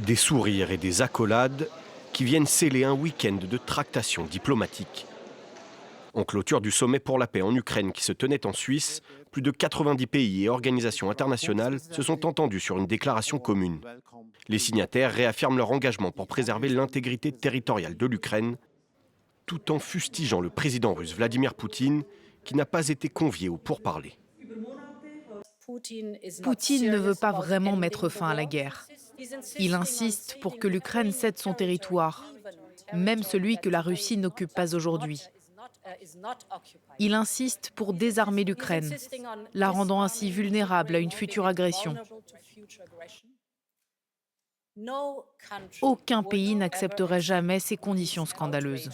Des sourires et des accolades qui viennent sceller un week-end de tractations diplomatiques. En clôture du sommet pour la paix en Ukraine qui se tenait en Suisse, plus de 90 pays et organisations internationales se sont entendus sur une déclaration commune. Les signataires réaffirment leur engagement pour préserver l'intégrité territoriale de l'Ukraine, tout en fustigeant le président russe Vladimir Poutine, qui n'a pas été convié aux pourparlers. Poutine ne veut pas vraiment mettre fin à la guerre. Il insiste pour que l'Ukraine cède son territoire, même celui que la Russie n'occupe pas aujourd'hui. Il insiste pour désarmer l'Ukraine, la rendant ainsi vulnérable à une future agression. Aucun pays n'accepterait jamais ces conditions scandaleuses.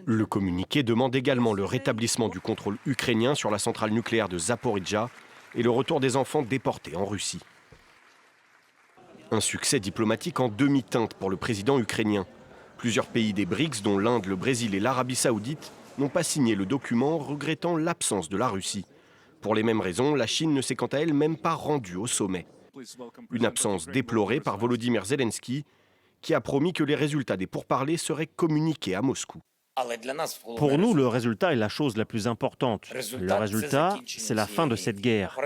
Le communiqué demande également le rétablissement du contrôle ukrainien sur la centrale nucléaire de Zaporijjia et le retour des enfants déportés en Russie. Un succès diplomatique en demi-teinte pour le président ukrainien. Plusieurs pays des BRICS, dont l'Inde, le Brésil et l'Arabie saoudite, n'ont pas signé le document, regrettant l'absence de la Russie. Pour les mêmes raisons, la Chine ne s'est quant à elle même pas rendue au sommet. Une absence déplorée par Volodymyr Zelensky, qui a promis que les résultats des pourparlers seraient communiqués à Moscou. Pour nous, le résultat est la chose la plus importante. Le résultat, c'est la fin de cette guerre.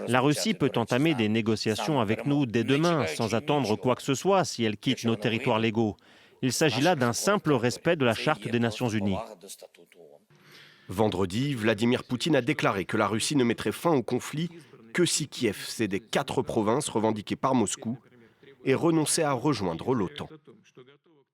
La Russie peut entamer des négociations avec nous dès demain, sans attendre quoi que ce soit si elle quitte nos territoires légaux. Il s'agit là d'un simple respect de la Charte des Nations Unies. Vendredi, Vladimir Poutine a déclaré que la Russie ne mettrait fin au conflit que si Kiev cédait 4 provinces revendiquées par Moscou et renonçait à rejoindre l'OTAN.